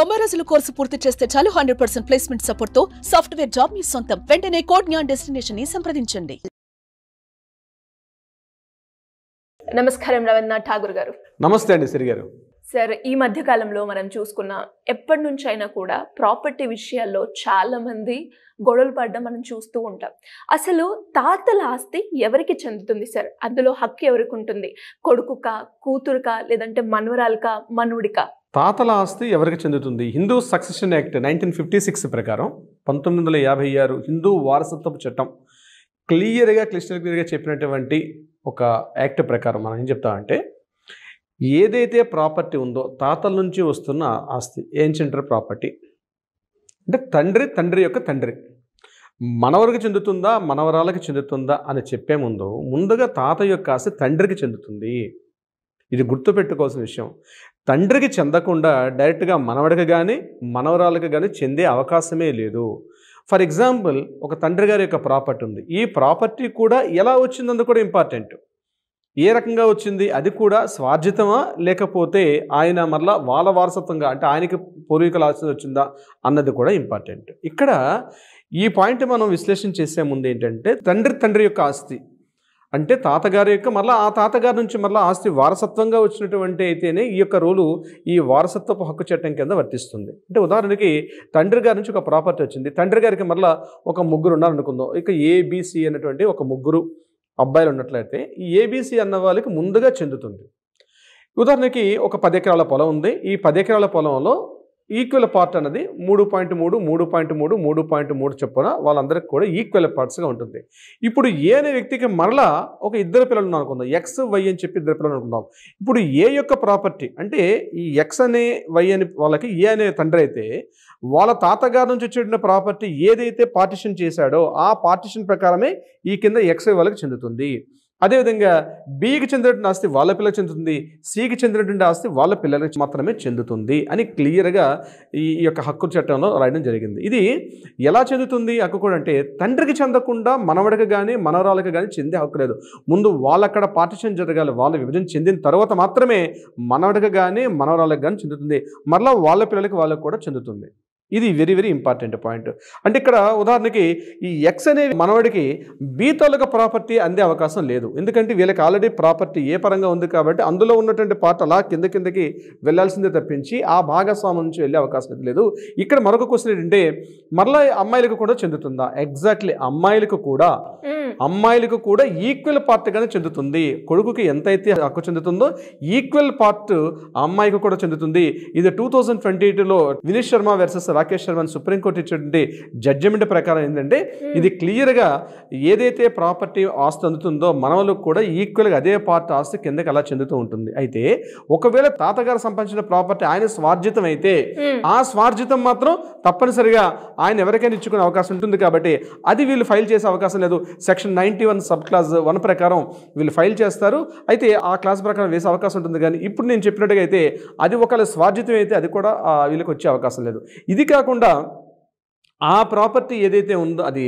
90 రోజుల కోర్సు పూర్తి చేస్తే చాలు 100% ప్లేస్మెంట్ సపోర్ట్ తో సాఫ్ట్వేర్ జాబ్ మీ సొంతం. వెంటనే కోడ్ జ్ఞాన్ డెస్టినేషన్ ని సంప్రదించండి. నమస్కారం రవీంద్రనాథ్ ఠాగూర్ గారు. నమస్తే అండి సిరి గారు. సార్, ఈ మధ్య కాలంలో మనం చూసుకున్న ఎప్పటి నుంచి అయినా కూడా ప్రాపర్టీ విషయాల్లో చాలా మంది గొడవలు పడడం మనం చూస్తూ ఉంటాం. అసలు తాతల ఆస్తి ఎవరికి చెందుతుంది సార్? అందులో హక్కు ఎవరికి ఉంటుంది? కొడుకుకా, కూతురుకా, లేదంటే మనవరాలుకా, మనవుడికా? తాతల ఆస్తి ఎవరికి చెందుతుంది? హిందూ సక్సెషన్ యాక్ట్ 1956 ప్రకారం 1956 హిందూ వారసత్వపు చట్టం క్లిస్టల్గా చెప్పినటువంటి ఒక యాక్ట్ ప్రకారం మనం ఏం చెప్తామంటే, ఏదైతే ప్రాపర్టీ ఉందో తాతల నుంచి వస్తున్న ఆస్తి ఏన్షియంట్ ప్రాపర్టీ అంటే తండ్రి యొక్క తండ్రి మనవరికి చెందుతుందా మనవరాలకి చెందుతుందా అని చెప్పే ముందుగా తాత యొక్క ఆస్తి తండ్రికి చెందుతుంది. ఇది గుర్తుపెట్టుకోవాల్సిన విషయం. తండ్రికి చెందకుండా డైరెక్ట్గా మనవడికి కానీ మనవరాలకు కానీ చెందే అవకాశమే లేదు. ఫర్ ఎగ్జాంపుల్, ఒక తండ్రి గారి యొక్క ప్రాపర్టీ ఉంది. ఈ ప్రాపర్టీ కూడా ఎలా వచ్చిందని కూడా ఇంపార్టెంట్. ఏ రకంగా వచ్చింది, అది కూడా స్వార్జితమా లేకపోతే ఆయన మరలా వాళ్ళ వారసత్వంగా అంటే ఆయనకి పూర్వీకుల ఆస్తి వచ్చిందా అన్నది కూడా ఇంపార్టెంట్. ఇక్కడ ఈ పాయింట్ మనం విశ్లేషణ చేసే ముందు ఏంటంటే, తండ్రి యొక్క ఆస్తి అంటే తాతగారి యొక్క మరలా ఆ తాతగారి నుంచి మరలా ఆస్తి వారసత్వంగా వచ్చినటువంటి అయితేనే ఈ యొక్క రూలు ఈ వారసత్వపు హక్కు చట్టం కింద వర్తిస్తుంది. అంటే ఉదాహరణకి తండ్రి గారి నుంచి ఒక ప్రాపర్టీ వచ్చింది. తండ్రి గారికి మరలా ఒక ముగ్గురు ఉన్నారనుకుందాం. ఇక ఏబిసి అనేటువంటి ఒక ముగ్గురు అబ్బాయిలు ఉన్నట్లయితే ఈ ఏబిసి అన్న వాళ్ళకి ముందుగా చెందుతుంది. ఉదాహరణకి ఒక 10 ఎకరాల పొలం ఉంది. ఈ 10 ఎకరాల పొలంలో ఈక్వల్ పార్ట్ అన్నది 3.3, 3.3, 3.3 చొప్పున వాళ్ళందరికీ కూడా ఈక్వల్ పార్ట్స్గా ఉంటుంది. ఇప్పుడు ఏ అనే వ్యక్తికి మరలా ఒక ఇద్దరు పిల్లలు ఉన్నారు అనుకుందాం. ఎక్స్ వై అని చెప్పి ఇద్దరు పిల్లలు అనుకుందాం. ఇప్పుడు ఏ యొక్క ప్రాపర్టీ అంటే ఈ ఎక్స్ అనే వై అని వాళ్ళకి ఏ అనే తండ్రి అయితే, వాళ్ళ తాతగారి నుంచి వచ్చిన ప్రాపర్టీ ఏదైతే పార్టిషన్ చేశాడో ఆ పార్టిషన్ ప్రకారమే ఈ కింద ఎక్స్ వాళ్ళకి చెందుతుంది. అదేవిధంగా బికి చెందినటువంటి ఆస్తి వాళ్ళ పిల్లలకు చెందుతుంది, సికి చెందినటువంటి ఆస్తి వాళ్ళ పిల్లలకు మాత్రమే చెందుతుంది అని క్లియర్గా ఈ యొక్క హక్కు చట్టంలో రాయడం జరిగింది. ఇది ఎలా చెందుతుంది హక్కు కూడా అంటే, తండ్రికి చెందకుండా మనవడికి కానీ మనవరాలకు కానీ చెందే హక్కు లేదు. ముందు వాళ్ళక్కడ పార్టిషన్ జరగాలి. వాళ్ళ విభజన చెందిన తర్వాత మాత్రమే మనవడికి కానీ మనవరాలకు కానీ చెందుతుంది. మరలా వాళ్ళ పిల్లలకి వాళ్ళకు కూడా చెందుతుంది. ఇది వెరీ వెరీ ఇంపార్టెంట్ పాయింట్. అంటే ఇక్కడ ఉదాహరణకి ఈ ఎక్స్ అనే మనవడికి బి తాలూకా ప్రాపర్టీ అందే అవకాశం లేదు. ఎందుకంటే వీళ్ళకి ఆల్రెడీ ప్రాపర్టీ ఏ పరంగా ఉంది కాబట్టి అందులో ఉన్నటువంటి పార్ట్ అలా కిందకి వెళ్ళాల్సిందే తప్పించి ఆ భాగస్వామ్యం నుంచి వెళ్ళే అవకాశం లేదు. ఇక్కడ మరొక క్వశ్చన్ ఏంటంటే, మరలా అమ్మాయిలకు కూడా చెందుతుందా? ఎగ్జాక్ట్లీ, అమ్మాయిలకు కూడా ఈక్వల్ పార్ట్గానే చెందుతుంది. కొడుకుకి ఎంతైతే హక్కు చెందుతుందో ఈక్వల్ పార్ట్ అమ్మాయికి కూడా చెందుతుంది. ఇది 2022లో వినీష్ శర్మ వర్సెస్ రాకేష్ శర్మ సుప్రీంకోర్టు ఇచ్చినటువంటి జడ్జిమెంట్ ప్రకారం ఏంటంటే, ఇది క్లియర్గా ఏదైతే ప్రాపర్టీ ఆస్తి అందుతుందో మనవలకు కూడా ఈక్వల్గా అదే పార్ట్ ఆస్తి కిందకి అలా చెందుతూ ఉంటుంది. అయితే ఒకవేళ తాతగారు సంపాదించిన ప్రాపర్టీ ఆయన స్వార్జితం అయితే ఆ స్వార్జితం మాత్రం తప్పనిసరిగా ఆయన ఎవరికైనా ఇచ్చుకునే అవకాశం ఉంటుంది. కాబట్టి అది వీళ్ళు ఫైల్ చేసే అవకాశం లేదు. సెక్షన్ 91 సబ్ క్లాస్ 1 ప్రకారం వీళ్ళు ఫైల్ చేస్తారు. అయితే ఆ క్లాస్ ప్రకారం వేసే అవకాశం ఉంటుంది. కానీ ఇప్పుడు నేను చెప్పినట్టుగా అయితే అది ఒకవేళ స్వార్జితం అయితే అది కూడా వీళ్ళకి వచ్చే అవకాశం లేదు. ఇది కాకుండా ఆ ప్రాపర్టీ ఏదైతే ఉందో అది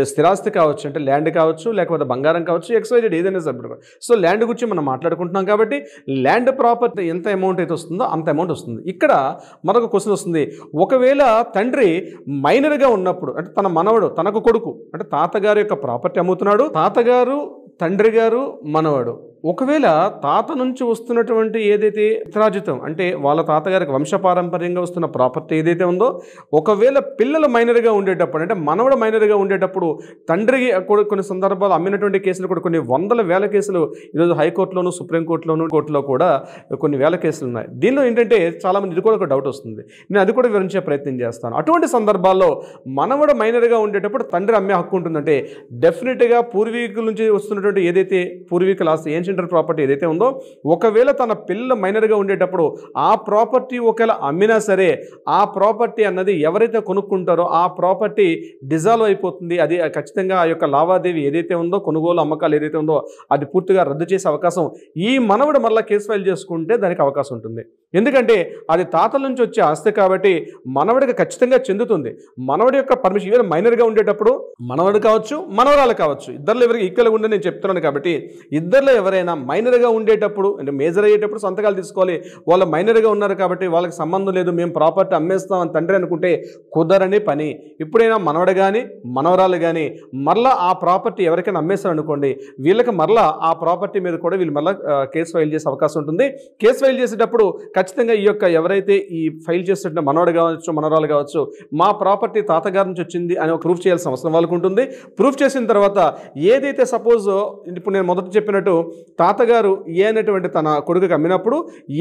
స్థిరాస్తి కావచ్చు, అంటే ల్యాండ్ కావచ్చు, లేకపోతే బంగారం కావచ్చు, XYZ ఏదైనా సబ్జెక్ట్. సో ల్యాండ్ గురించి మనం మాట్లాడుకుంటున్నాం కాబట్టి ల్యాండ్ ప్రాపర్టీ ఎంత అమౌంట్ అయితే వస్తుందో అంత అమౌంట్ వస్తుంది. ఇక్కడ మరొక క్వశ్చన్ వస్తుంది. ఒకవేళ తండ్రి మైనర్గా ఉన్నప్పుడు అంటే తన మనవడు తనకు కొడుకు అంటే తాతగారి యొక్క ప్రాపర్టీ అమ్ముతున్నాడు, తాతగారు తండ్రి గారు మనవడు, ఒకవేళ తాత నుంచి వస్తున్నటువంటి ఏదైతే పిత్రార్జితం అంటే వాళ్ళ తాతగారికి వంశపారంపర్యంగా వస్తున్న ప్రాపర్టీ ఏదైతే ఉందో, ఒకవేళ పిల్లలు మైనర్గా ఉండేటప్పుడు అంటే మనవడు మైనర్గా ఉండేటప్పుడు తండ్రికి కొన్ని సందర్భాలు అమ్మినటువంటి కేసులు కూడా కొన్ని వందల వేల కేసులు ఈరోజు హైకోర్టులోను సుప్రీంకోర్టులోను కోర్టులో కూడా కొన్ని వేల కేసులు ఉన్నాయి. దీనిలో ఏంటంటే చాలామంది ఇది కూడా ఒక డౌట్ వస్తుంది. నేను అది కూడా వివరించే ప్రయత్నం చేస్తాను. అటువంటి సందర్భాల్లో మనవడు మైనర్గా ఉండేటప్పుడు తండ్రి అమ్మే హక్కు ఉంటుందంటే డెఫినెట్గా పూర్వీకుల నుంచి వస్తున్నటువంటి ఏదైతే పూర్వీకుల ఆస్తి ఏన్షియంట్ ప్రాపర్టీ ఏదైతే ఉందో, ఒకవేళ తన పిల్లలు మైనర్గా ఉండేటప్పుడు ఆ ప్రాపర్టీ ఒకవేళ అమ్మినా సరే ఆ ప్రాపర్టీ అన్నది ఎవరైతే కొనుక్కుంటారో ఆ ప్రాపర్టీ డిజాల్వ్ అయిపోతుంది. అది ఖచ్చితంగా ఆ యొక్క లావాదేవీ ఏదైతే ఉందో, కొనుగోలు అమ్మకాలు ఏదైతే ఉందో అది పూర్తిగా రద్దు చేసే అవకాశం ఈ మనవడు మళ్ళీ కేసు ఫైల్ చేసుకుంటే దానికి అవకాశం ఉంటుంది. ఎందుకంటే అది తాతల నుంచి వచ్చే ఆస్తి కాబట్టి మనవడికి ఖచ్చితంగా చెందుతుంది. మనవడి యొక్క పర్మిషన్ ఈవెన్ మైనర్గా ఉండేటప్పుడు మనవడు కావచ్చు మనవరాలు కావచ్చు ఇద్దరు ఎవరికి ఈక్వల్గా ఉందని నేను చెప్తున్నాను. కాబట్టి ఇద్దరిలో ఎవరైనా ఎవరైనా మైనర్గా ఉండేటప్పుడు అంటే మేజర్ అయ్యేటప్పుడు సంతకాలు తీసుకోవాలి, వాళ్ళు మైనర్గా ఉన్నారు కాబట్టి వాళ్ళకి సంబంధం లేదు, మేము ప్రాపర్టీ అమ్మేస్తామని తండ్రి అనుకుంటే కుదరని పని. ఎప్పుడైనా మనవడు కానీ మనవరాలు కానీ మరలా ఆ ప్రాపర్టీ ఎవరికైనా అమ్మేస్తారు అనుకోండి, వీళ్ళకి మరలా ఆ ప్రాపర్టీ మీద కూడా వీళ్ళు మళ్ళీ కేసు ఫైల్ చేసే అవకాశం ఉంటుంది. కేసు ఫైల్ చేసేటప్పుడు ఖచ్చితంగా ఈ యొక్క ఎవరైతే ఈ ఫైల్ చేస్తున్న మనవడు కావచ్చు మనవరాలు కావచ్చు మా ప్రాపర్టీ తాతగారి నుంచి వచ్చింది అని ప్రూఫ్ చేయాల్సిన అవసరం వాళ్ళకు ఉంటుంది. ప్రూఫ్ చేసిన తర్వాత ఏదైతే సపోజ్ ఇప్పుడు నేను మొదట చెప్పినట్టు తాతగారు ఏ అనేటువంటి తన కొడుకుకి అమ్మినప్పుడు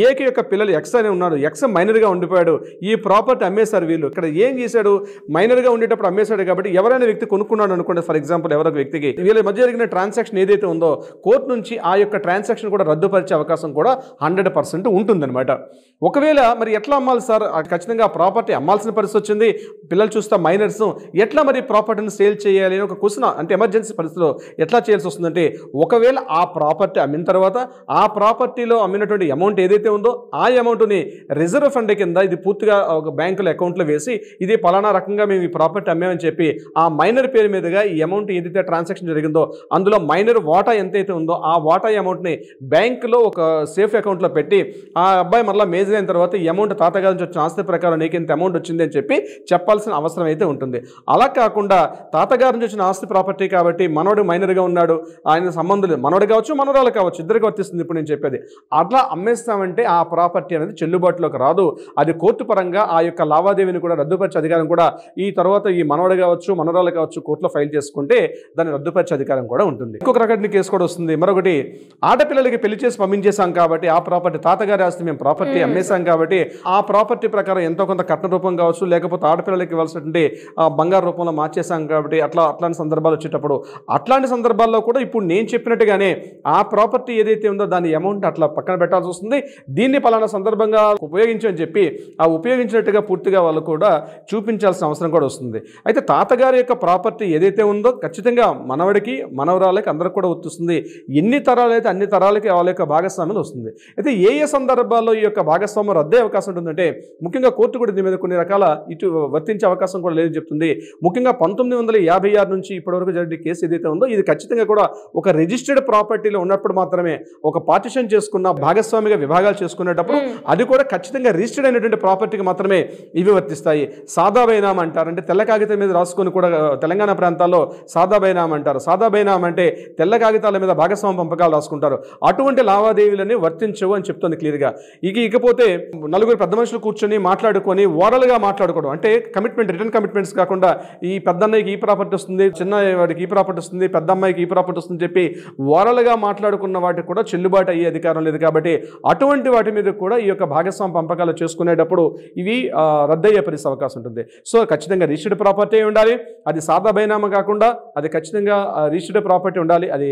ఏకి యొక్క పిల్లలు ఎక్స్ అనే ఉన్నాడు, ఎక్స్ మైనర్గా ఉండిపోయాడు, ఈ ప్రాపర్టీ అమ్మేశారు. వీళ్ళు ఇక్కడ ఏం చేశాడు, మైనర్గా ఉండేటప్పుడు అమ్మేశాడు కాబట్టి ఎవరైనా వ్యక్తి కొనుక్కున్నాడు అనుకోండి, ఫర్ ఎగ్జాంపుల్ ఎవరొక వ్యక్తికి వీళ్ళ మధ్య జరిగిన ట్రాన్సాక్షన్ ఏదైతే ఉందో కోర్టు నుంచి ఆ యొక్క ట్రాన్సాక్షన్ కూడా రద్దుపరిచే అవకాశం కూడా 100% ఉంటుందన్నమాట. ఒకవేళ మరి ఎట్లా అమ్మాలి సార్, ఖచ్చితంగా ఆ ప్రాపర్టీ అమ్మాల్సిన పరిస్థితి వచ్చింది, పిల్లలు చూస్తా మైనర్స్, ఎట్లా మరి ప్రాపర్టీని సేల్ చేయాలి అని ఒక క్వశ్చన్, అంటే ఎమర్జెన్సీ పరిస్థితిలో ఎట్లా చేయాల్సి వస్తుందంటే ఒకవేళ ఆ ప్రాపర్టీ అమ్మిన తర్వాత ఆ ప్రాపర్టీలో అమ్మినటువంటి అమౌంట్ ఏదైతే ఉందో ఆ అమౌంట్ని రిజర్వ్ ఫండ్ కింద ఇది పూర్తిగా ఒక బ్యాంకుల అకౌంట్లో వేసి ఇది పలానా రకంగా మేము ఈ ప్రాపర్టీ అమ్మామని చెప్పి ఆ మైనర్ పేరు మీదుగా ఈ అమౌంట్ ఏదైతే ట్రాన్సాక్షన్ జరిగిందో అందులో మైనర్ వాటా ఎంతైతే ఉందో ఆ వాటా అమౌంట్ని బ్యాంకులో ఒక సేఫ్ అకౌంట్లో పెట్టి ఆ అబ్బాయి మళ్ళీ మేజర్ అయిన తర్వాత ఈ అమౌంట్ తాతగారి నుంచి వచ్చిన ఆస్తి ప్రకారం నీకు ఇంత అమౌంట్ వచ్చింది అని చెప్పి చెప్పాల్సిన అవసరం అయితే ఉంటుంది. అలా కాకుండా తాతగారి నుంచి వచ్చిన ఆస్తి ప్రాపర్టీ కాబట్టి మనోడు మైనర్గా ఉన్నాడు, ఆయన సంబంధం లేదు, మనోడు కావచ్చు మనోరాలు కావచ్చు, ఇద్దరికి వర్తిస్తుంది ఇప్పుడు నేను చెప్పేది. అట్లా అమ్మేస్తామంటే ఆ ప్రాపర్టీ అనేది చెల్లుబాటులోకి రాదు, అది కోర్టు పరంగా ఆ యొక్క లావాదేవీని కూడా రద్దుపరిచే అధికారం కూడా ఈ తర్వాత ఈ మనోడు కావచ్చు మనోరాలు కావచ్చు కోర్టులో ఫైల్ చేసుకుంటే దాన్ని రద్దుపరిచే అధికారం కూడా ఉంటుంది. ఇంకొక రకమైన కేసు కూడా వస్తుంది. మరొకటి ఆడపిల్లలకి పెళ్లి చేసి పంపించేశాం కాబట్టి ఆ ప్రాపర్టీ తాతగారి ఆస్తి మేము ప్రాపర్టీ అమ్మేశాం కాబట్టి ఆ ప్రాపర్టీ ప్రకారం ఎంతో కొంత కట్న రూపం కావచ్చు లేకపోతే ఆడపిల్లలకి ఇవ్వాల్సినటువంటి బంగారు రూపంలో మార్చేశాం కాబట్టి అట్లాంటి సందర్భాలు వచ్చేటప్పుడు అట్లాంటి సందర్భాల్లో కూడా ఇప్పుడు నేను చెప్పినట్టుగానే ఆ ప్రాపర్టీ ఏదైతే ఉందో దాని అమౌంట్ అట్లా పక్కన పెట్టాల్సి వస్తుంది. దీన్ని పలానా సందర్భంగా ఉపయోగించని చెప్పి ఆ ఉపయోగించినట్టుగా పూర్తిగా వాళ్ళు కూడా చూపించాల్సిన అవసరం కూడా వస్తుంది. అయితే తాతగారి యొక్క ప్రాపర్టీ ఏదైతే ఉందో ఖచ్చితంగా మనవడికి మనవరాలకి అందరికి కూడా వర్తిస్తుంది. ఎన్ని తరాలు అయితే అన్ని తరాలకి వాళ్ళ యొక్క భాగస్వామ్యం వస్తుంది. అయితే ఏ సందర్భాల్లో ఈ యొక్క భాగస్వామ్యం రద్దే అవకాశం ఉంటుందంటే ముఖ్యంగా కోర్టు కూడా దీని మీద కొన్ని రకాల ఇటు వర్తించే అవకాశం కూడా లేదని చెప్తుంది. ముఖ్యంగా 1956 నుంచి ఇప్పటివరకు జరిగిన కేసు ఏదైతే ఉందో ఇది ఖచ్చితంగా కూడా ఒక రిజిస్టర్డ్ ప్రాపర్టీలో ఉన్నప్పుడు మాత్రమే ఒక పార్టిషన్ చేసుకున్న భాగస్వామిగా విభాగాలు చేసుకునేటప్పుడు అది కూడా ఖచ్చితంగా రిజిస్టర్డ్ అయినటువంటి ప్రాపర్టీకి మాత్రమే ఇవి వర్తిస్తాయి. సాదా బైనామా అంటారు, అంటే తెల్ల కాగితం మీద రాసుకొని కూడా తెలంగాణ ప్రాంతాల్లో సాదా బైనామా అంటారు. సాదా బైనామా అంటే తెల్ల కాగితాల మీద భాగస్వామ్య పంపకాలు రాసుకుంటారు. అటువంటి లావాదేవీలని వర్తించవు అని చెప్తుంది క్లియర్గా. ఇకపోతే నలుగురు పెద్ద మనుషులు కూర్చొని మాట్లాడుకొని ఓరల్గా మాట్లాడుకోవడం, అంటే కమిట్మెంట్ రిటర్న్ కమిట్మెంట్స్ కాకుండా ఈ పెద్దన్నయ్యకి ఈ ప్రాపర్టీ వస్తుంది, చిన్న వాడికి ఈ ప్రాపర్టీ వస్తుంది, పెద్ద అమ్మాయికి ఈ ప్రాపర్టీ వస్తుంది చెప్పి ఓరల్గా మాట్లాడుకున్న వాటికి కూడా చెల్లుబాటు అయ్యే అధికారం లేదు. కాబట్టి అటువంటి వాటి మీద కూడా ఈ యొక్క భాగస్వామ్య పంపకాలు చేసుకునేటప్పుడు ఇవి రద్దయ్యే పరిస్థితి అవకాశం ఉంటుంది. సో ఖచ్చితంగా రిజిస్టర్డ్ ప్రాపర్టీ ఉండాలి, అది సాదా బైనామా కాకుండా అది ఖచ్చితంగా రిజిస్టర్డ్ ప్రాపర్టీ ఉండాలి. అది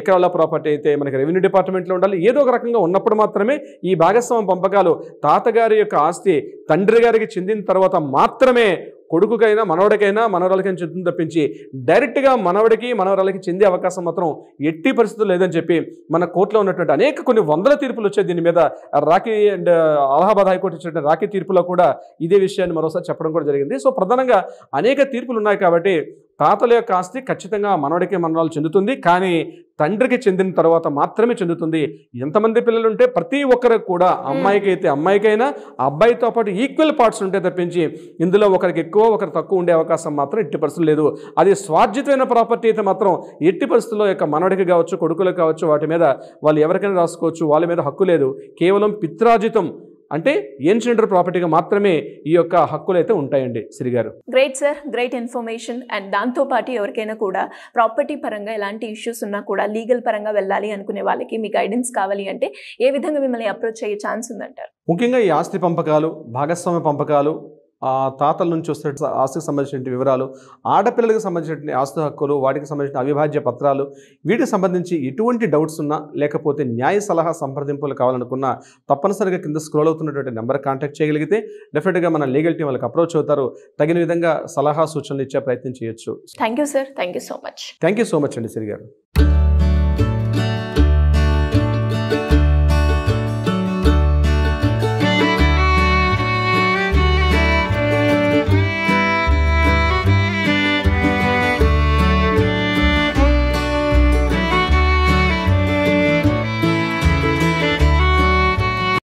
ఎకరాల ప్రాపర్టీ అయితే మనకి రెవెన్యూ డిపార్ట్మెంట్లో ఉండాలి. ఏదో ఒక రకంగా ఉన్నప్పుడు మాత్రమే ఈ భాగస్వామ్య పంపకాలు తాతగారి యొక్క ఆస్తి తండ్రి గారికి చెందిన తర్వాత మాత్రమే కొడుకుకైనా మనవడికైనా మనవరాలకైనా చెందుతుంది తప్పించి డైరెక్ట్గా మనవడికి మనవరాలకి చెందే అవకాశం మాత్రం ఎట్టి పరిస్థితులు లేదని చెప్పి మన కోర్టులో ఉన్నటువంటి అనేక కొన్ని వందల తీర్పులు వచ్చాయి దీని మీద. రాకీ అండ్ అలహాబాద్ హైకోర్టు ఇచ్చినటువంటి రాకీ తీర్పులో కూడా ఇదే విషయాన్ని మరోసారి చెప్పడం కూడా జరిగింది. సో ప్రధానంగా అనేక తీర్పులు ఉన్నాయి కాబట్టి తాతల యొక్క ఆస్తి ఖచ్చితంగా మనవడికి మనవరాలు చెందుతుంది, కానీ తండ్రికి చెందిన తర్వాత మాత్రమే చెందుతుంది. ఎంతమంది పిల్లలు ఉంటే ప్రతి ఒక్కరికి కూడా అమ్మాయికి అయితే అమ్మాయికైనా అబ్బాయితో పాటు ఈక్వల్ పార్ట్స్ ఉంటే తప్పించి ఇందులో ఒకరికి ఎక్కువ ఒకరు తక్కువ ఉండే అవకాశం మాత్రం ఎట్టి పరిస్థితులు లేదు. అది స్వార్జితమైన ప్రాపర్టీ అయితే మాత్రం ఎట్టి పరిస్థితుల్లో యొక్క మనవడికి కావచ్చు కొడుకులకు కావచ్చు వాటి మీద వాళ్ళు ఎవరికైనా రాసుకోవచ్చు, వాళ్ళ మీద హక్కు లేదు. కేవలం పిత్రార్జితం అంటే ఏన్షియంట్ ప్రాపర్టీగా మాత్రమే ఈ యొక్క హక్కులు అయితే ఉంటాయండి. శ్రీగారు great sir, great information. And దాంతోపాటు ఎవరికైనా కూడా ప్రాపర్టీ పరంగా ఎలాంటి ఇష్యూస్ ఉన్నా కూడా లీగల్ పరంగా వెళ్ళాలి అనుకునే వాళ్ళకి మీ గైడెన్స్ కావాలి అంటే ఏ విధంగా మిమ్మల్ని అప్రోచ్ అయ్యే ఛాన్స్ ఉందంటారు? ముఖ్యంగా ఈ ఆస్తి పంపకాలు, భాగస్వామ్య పంపకాలు, తాతల నుంచి వస్తే ఆస్తికి సంబంధించిన వివరాలు, ఆడపిల్లలకు సంబంధించిన ఆస్తి హక్కులు, వాటికి సంబంధించిన అవిభాజ్య పత్రాలు, వీటికి సంబంధించి ఎటువంటి డౌట్స్ ఉన్నా లేకపోతే న్యాయ సలహా సంప్రదింపులు కావాలనుకున్నా తప్పనిసరిగా కింద స్క్రోల్ అవుతున్నటువంటి నెంబర్ కాంటాక్ట్ చేయగలిగితే డెఫినెట్గా మన లీగల్ టీం వాళ్ళకి అప్రోచ్ అవుతారు, తగిన విధంగా సలహా సూచనలు ఇచ్చే ప్రయత్నం చేయొచ్చు. Thank you sir, thank you so much. Thank you so much అండి శ్రీ గారు.